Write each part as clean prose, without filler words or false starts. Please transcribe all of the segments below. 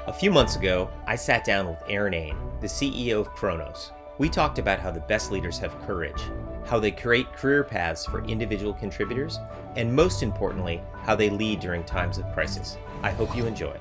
A few months ago, I sat down with Aron Ain, the CEO of Kronos. We talked about how the best leaders have courage, how they create career paths for individual contributors, and most importantly, how they lead during times of crisis. I hope you enjoy.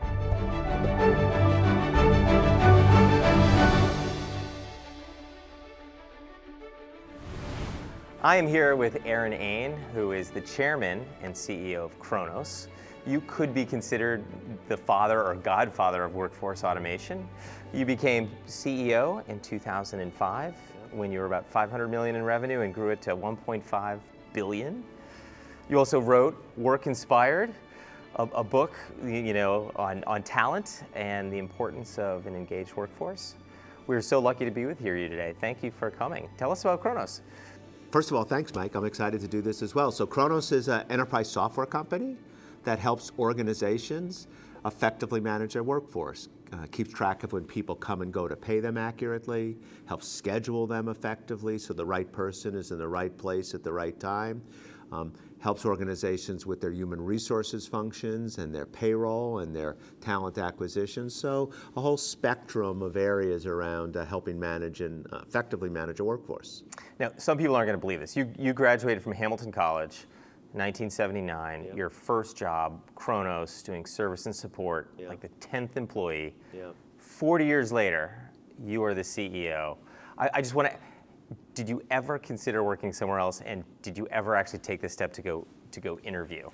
I am here with Aron Ain, who is the chairman and CEO of Kronos. You could be considered the father or godfather of workforce automation. You became CEO in 2005 when you were about 500 million in revenue and grew it to 1.5 billion. You also wrote Work Inspired, a book, on talent and the importance of an engaged workforce. We're so lucky to be with you today. Thank you for coming. Tell us about Kronos. First of all, thanks, Mike. I'm excited to do this as well. So Kronos is an enterprise software company that helps organizations effectively manage their workforce, keeps track of when people come and go to pay them accurately, helps schedule them effectively so the right person is in the right place at the right time, helps organizations with their human resources functions and their payroll and their talent acquisition. So a whole spectrum of areas around helping manage and effectively manage a workforce. Now, some people aren't going to believe this. You graduated from Hamilton College, 1979, Your first job, Kronos, doing service and support, like the 10th employee. 40 years later, you are the CEO. I just want to, did you ever consider working somewhere else, and did you ever actually take the step to go interview?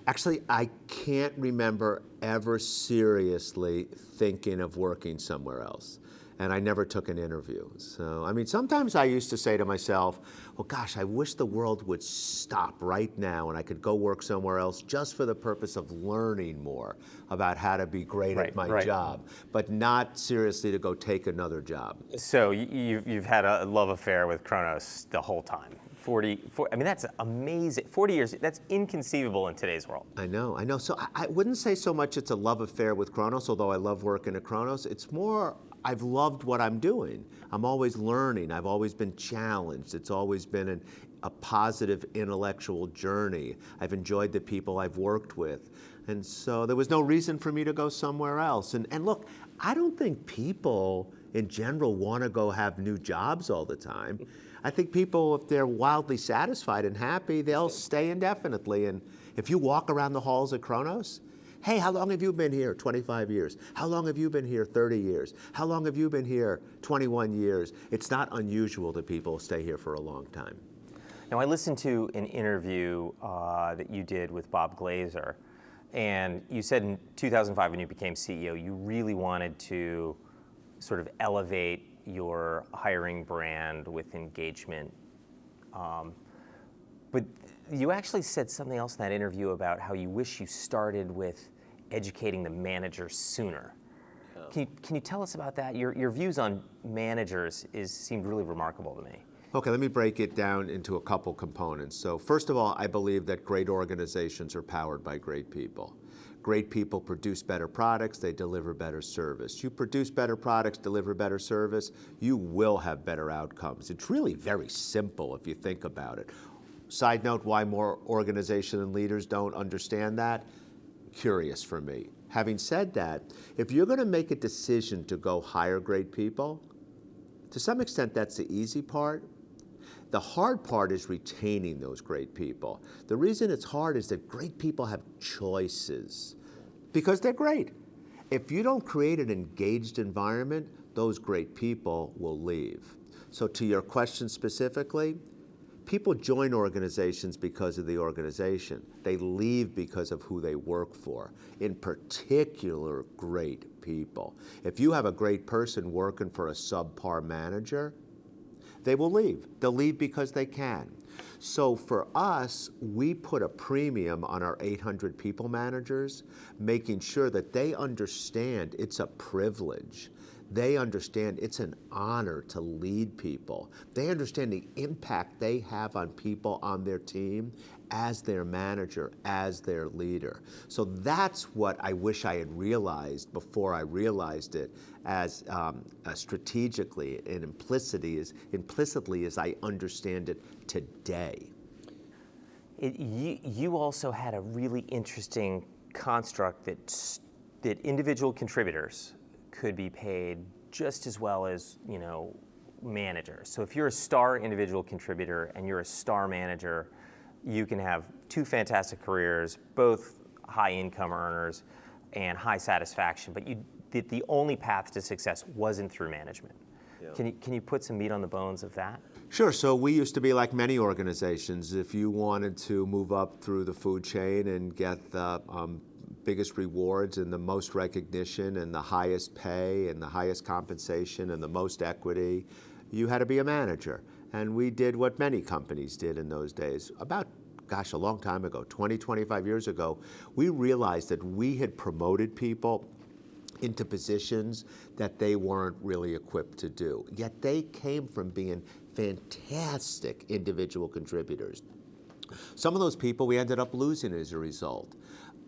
Actually, I can't remember ever seriously thinking of working somewhere else. And I never took an interview. So, I mean, sometimes I used to say to myself, well, gosh, I wish the world would stop right now and I could go work somewhere else just for the purpose of learning more about how to be great at my job, but not seriously to go take another job. So you've had a love affair with Kronos the whole time. 40, I mean, that's amazing. 40 years, that's inconceivable in today's world. I know. So I wouldn't say so much it's a love affair with Kronos, although I love working at Kronos. It's more, I've loved what I'm doing. I'm always learning. I've always been challenged. It's always been a positive intellectual journey. I've enjoyed the people I've worked with. And so there was no reason for me to go somewhere else. And look, I don't think people in general want to go have new jobs all the time. I think people, if they're wildly satisfied and happy, they'll stay indefinitely. And if you walk around the halls at Kronos, hey, how long have you been here? 25 years. How long have you been here? 30 years. How long have you been here? 21 years. It's not unusual that people stay here for a long time. Now, I listened to an interview that you did with Bob Glazer, and you said in 2005 when you became CEO, you really wanted to sort of elevate your hiring brand with engagement. But you actually said something else in that interview about how you wish you started with educating the managers sooner. Can you tell us about that? Your views on managers seemed really remarkable to me. Okay, let me break it down into a couple components. So first of all, I believe that great organizations are powered by great people. Great people produce better products, they deliver better service. You produce better products, deliver better service, you will have better outcomes. It's really very simple if you think about it. Side note, why more organizations and leaders don't understand that? Curious for me. Having said that, if you're going to make a decision to go hire great people, to some extent that's the easy part. The hard part is retaining those great people. The reason it's hard is that great people have choices because they're great. If you don't create an engaged environment, those great people will leave. So to your question specifically, people join organizations because of the organization. They leave because of who they work for, in particular, great people. If you have a great person working for a subpar manager, they will leave. They'll leave because they can. So for us, we put a premium on our 800 people managers, making sure that they understand it's a privilege. They understand it's an honor to lead people. They understand the impact they have on people on their team as their manager, as their leader. So that's what I wish I had realized before I realized it as strategically and implicitly as I understand it today. You also had a really interesting construct that that individual contributors could be paid just as well as, managers. So if you're a star individual contributor and you're a star manager, you can have two fantastic careers, both high income earners and high satisfaction, but the only path to success wasn't through management. Yeah. Can you put some meat on the bones of that? Sure. So we used to be like many organizations. If you wanted to move up through the food chain and get the biggest rewards and the most recognition and the highest pay and the highest compensation and the most equity, you had to be a manager. And we did what many companies did in those days. About, a long time ago, 20, 25 years ago, we realized that we had promoted people into positions that they weren't really equipped to do. Yet they came from being fantastic individual contributors. Some of those people we ended up losing as a result.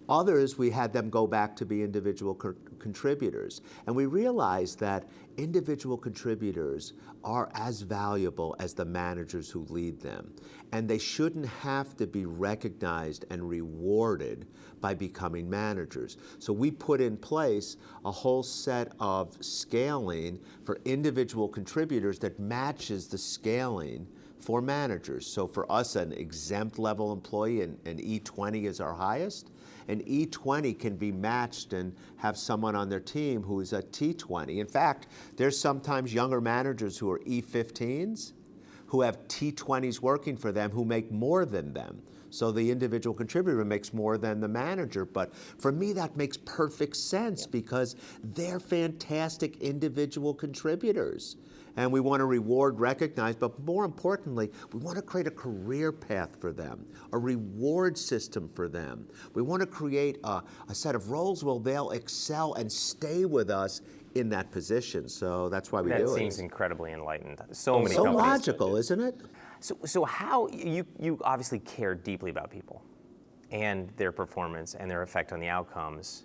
Others, we had them go back to be individual contributors. And we realized that individual contributors are as valuable as the managers who lead them. And they shouldn't have to be recognized and rewarded by becoming managers. So we put in place a whole set of scaling for individual contributors that matches the scaling for managers. So for us, an exempt level employee, an E20 is our highest. An E20 can be matched and have someone on their team who is a T20. In fact, there's sometimes younger managers who are E15s who have T20s working for them who make more than them. So the individual contributor makes more than the manager. But for me, that makes perfect sense because they're fantastic individual contributors. And we want to reward, recognize, but more importantly, we want to create a career path for them, a reward system for them. We want to create a set of roles where they'll excel and stay with us in that position. So that's why we do it. That seems incredibly enlightened. So many so companies. logical, isn't it? So how, you obviously care deeply about people and their performance and their effect on the outcomes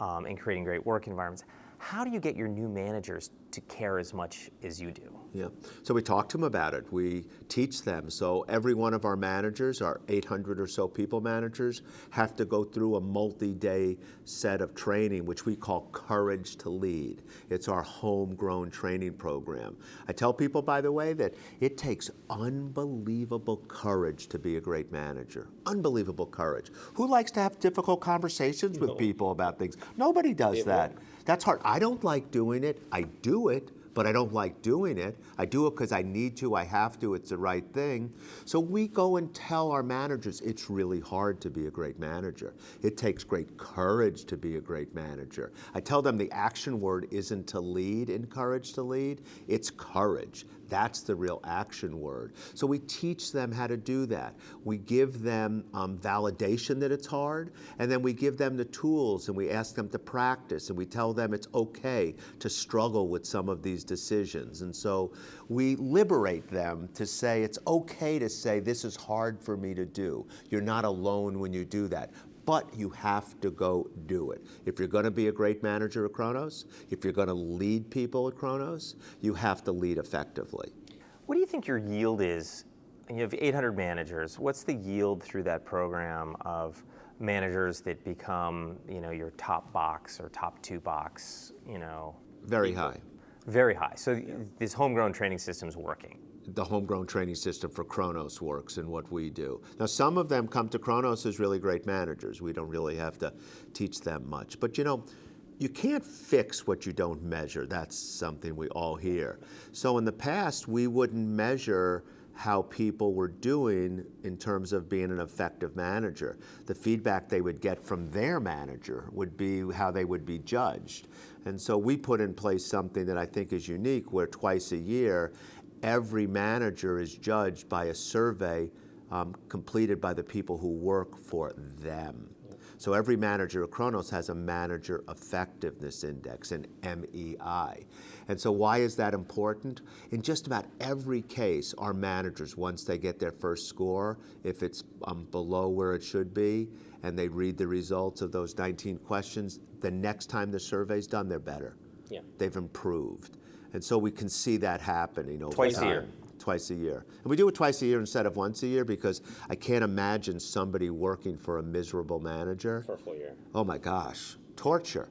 and creating great work environments. How do you get your new managers to care as much as you do? Yeah, so we talk to them about it. We teach them. So every one of our managers, our 800 or so people managers, have to go through a multi-day set of training, which we call Courage to Lead. It's our homegrown training program. I tell people, by the way, that it takes unbelievable courage to be a great manager. Unbelievable courage. Who likes to have difficult conversations with people about things? Nobody does that. That's hard. I don't like doing it. I do it, but I don't like doing it. I do it because I need to, I have to, it's the right thing. So we go and tell our managers it's really hard to be a great manager. It takes great courage to be a great manager. I tell them the action word isn't to lead in Courage to Lead, it's courage. That's the real action word. So we teach them how to do that. We give them validation that it's hard, and then we give them the tools and we ask them to practice and we tell them it's okay to struggle with some of these decisions. And so we liberate them to say it's okay to say this is hard for me to do. You're not alone when you do that. But you have to go do it. If you're going to be a great manager at Kronos, if you're going to lead people at Kronos, you have to lead effectively. What do you think your yield is? You have 800 managers. What's the yield through that program of managers that become, your top box or top two box, Very high. Very high. So this homegrown training system is working. The homegrown training system for Kronos works in what we do. Now, some of them come to Kronos as really great managers. We don't really have to teach them much. But you can't fix what you don't measure. That's something we all hear. So in the past, we wouldn't measure how people were doing in terms of being an effective manager. The feedback they would get from their manager would be how they would be judged. And so we put in place something that I think is unique, where twice a year, every manager is judged by a survey completed by the people who work for them. So every manager at Kronos has a manager effectiveness index, an MEI. And so why is that important? In just about every case, our managers, once they get their first score, if it's below where it should be, and they read the results of those 19 questions, the next time the survey's done, they're better. Yeah. They've improved. And so we can see that happening over Twice time. a year. Twice a year. And we do it twice a year instead of once a year because I can't imagine somebody working for a miserable manager. For a full year. Oh my gosh. torture.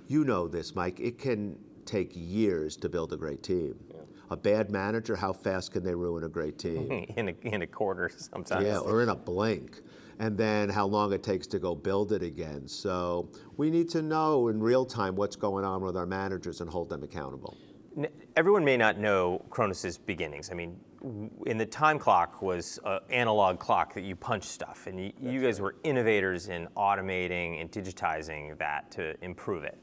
You know this, Mike. It can take years to build a great team. Yeah. A bad manager, how fast can they ruin a great team? in a quarter sometimes. Yeah, or in a blink. And then how long it takes to go build it again. So we need to know in real time what's going on with our managers and hold them accountable. Everyone may not know Kronos's beginnings. I mean, in the time clock was an analog clock that you punch stuff, and you guys were innovators in automating and digitizing that to improve it,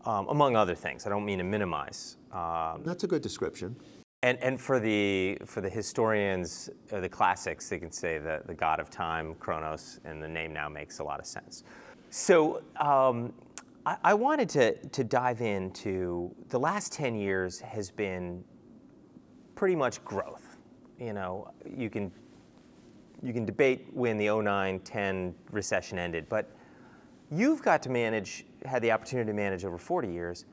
among other things. I don't mean to minimize. That's a good description. And for the historians, the classics, they can say the god of time, Kronos, and the name now makes a lot of sense. So I wanted to dive into the last 10 years has been pretty much growth. You know, you can debate when the 09-10 recession ended, but you've got to had the opportunity to manage over 40 years.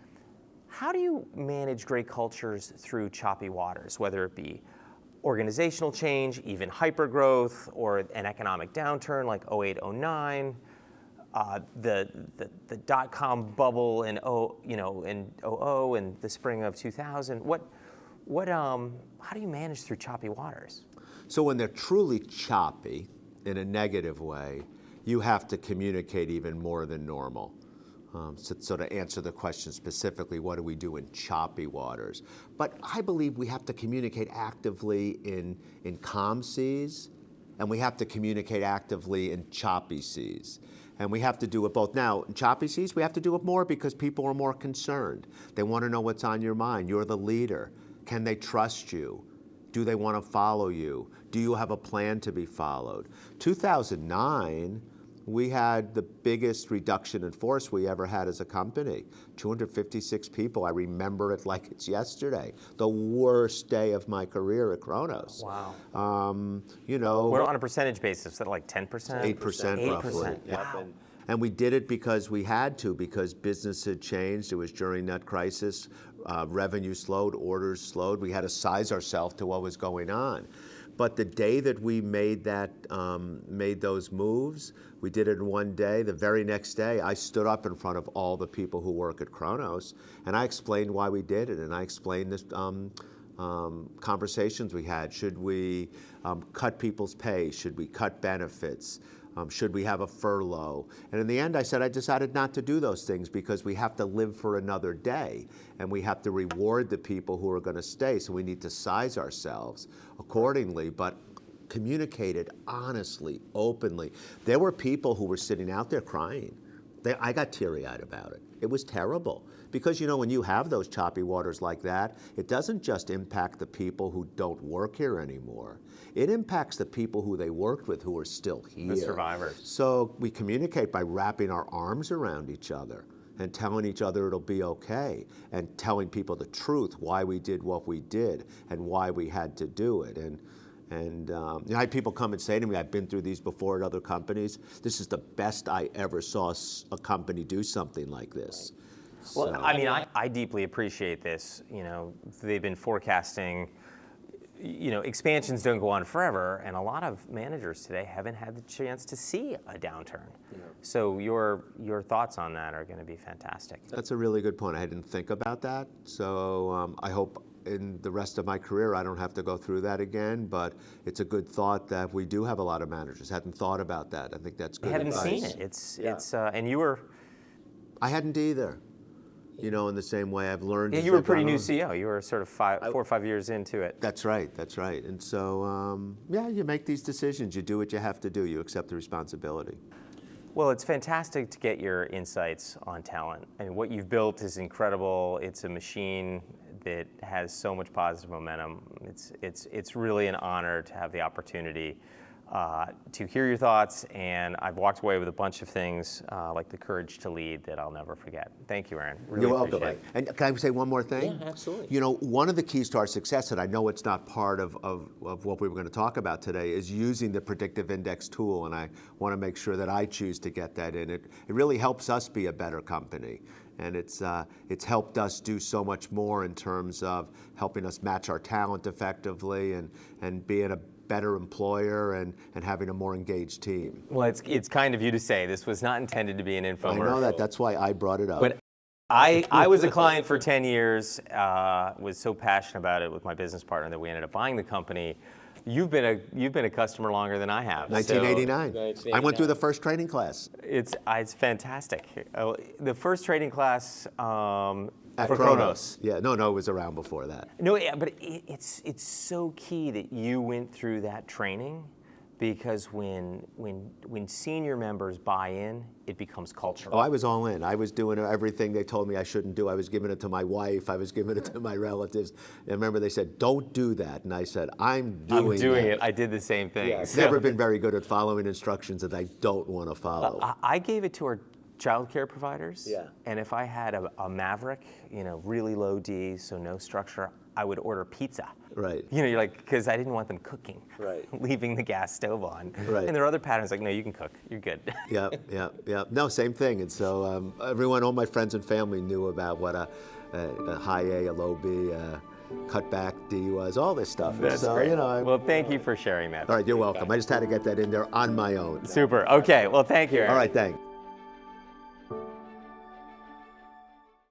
How do you manage great cultures through choppy waters, whether it be organizational change, even hypergrowth, or an economic downturn like 08-09, the dot-com bubble in 00 and the spring of 2000? How do you manage through choppy waters? So when they're truly choppy in a negative way, you have to communicate even more than normal. So to answer the question specifically, what do we do in choppy waters? But I believe we have to communicate actively in calm seas, and we have to communicate actively in choppy seas. And we have to do it both. Now, in choppy seas, we have to do it more because people are more concerned. They want to know what's on your mind. You're the leader. Can they trust you? Do they want to follow you? Do you have a plan to be followed? 2009, we had the biggest reduction in force we ever had as a company. 256 people. I remember it like it's yesterday. The worst day of my career at Kronos. Wow. We're on a percentage basis, is that like 10%? 8% roughly. Wow. And we did it because we had to, because business had changed. It was during that crisis. Revenue slowed, orders slowed. We had to size ourselves to what was going on. But the day that we made those moves, we did it in one day. The very next day, I stood up in front of all the people who work at Kronos, and I explained why we did it, and I explained this conversations we had. Should we cut people's pay? Should we cut benefits? Should we have a furlough? And in the end, I said I decided not to do those things because we have to live for another day, and we have to reward the people who are going to stay, so we need to size ourselves accordingly, but communicate it honestly, openly. There were people who were sitting out there crying. I got teary-eyed about it. It was terrible. Because, when you have those choppy waters like that, it doesn't just impact the people who don't work here anymore. It impacts the people who they worked with who are still here. The survivors. So we communicate by wrapping our arms around each other and telling each other it'll be okay, and telling people the truth, why we did what we did and why we had to do it. And I had people come and say to me, I've been through these before at other companies, this is the best I ever saw a company do something like this. Well, so. I mean, I deeply appreciate this. They've been forecasting, expansions don't go on forever, and a lot of managers today haven't had the chance to see a downturn. Yeah. So your thoughts on that are going to be fantastic. That's a really good point. I didn't think about that. So I hope in the rest of my career I don't have to go through that again, but it's a good thought that we do have a lot of managers. Hadn't thought about that. I think that's good advice. I hadn't seen it. And you were... I hadn't either. In the same way I've learned. Yeah, you were a pretty new CEO. You were sort of 4 or 5 years into it. That's right. And so, you make these decisions. You do what you have to do. You accept the responsibility. Well, it's fantastic to get your insights on talent. And what you've built is incredible. It's a machine that has so much positive momentum. It's really an honor to have the opportunity to hear your thoughts, and I've walked away with a bunch of things like the courage to lead that I'll never forget. Thank you, Aron. Really You're welcome. And can I say one more thing? Yeah, absolutely. One of the keys to our success, and I know it's not part of what we were going to talk about today, is using the predictive index tool, and I want to make sure that I choose to get that in. It really helps us be a better company. And it's helped us do so much more in terms of helping us match our talent effectively and be in a better employer and having a more engaged team. Well, it's kind of you to say. This was not intended to be an infomercial. I know that. That's why I brought it up. But I was a client for 10 years, was so passionate about it with my business partner that we ended up buying the company. You've been a customer longer than I have. 1989. I went through the first training class. It's fantastic. The first trading class At for Kronos. Yeah, no, it was around before that. No, yeah, but it's so key that you went through that training, because when senior members buy in, it becomes cultural. Oh, I was all in. I was doing everything they told me I shouldn't do. I was giving it to my wife. I was giving it to my relatives. And I remember they said, "Don't do that," and I said, "I'm doing it." I did the same thing. Yeah, I've never been very good at following instructions that I don't want to follow. I gave it to our child care providers. Yeah. And if I had a Maverick, really low D, so no structure, I would order pizza. Right. You're like, because I didn't want them cooking. Right. Leaving the gas stove on. Right. And there are other patterns like, no, you can cook. You're good. Yeah. No, same thing. And so all my friends and family knew about what a high A, a low B, cutback D was, all this stuff. That's so, great. Well, thank you for sharing that. All right, you're welcome. I just had to get that in there on my own. Super. Okay. Well, thank you, Aaron. All right, thanks.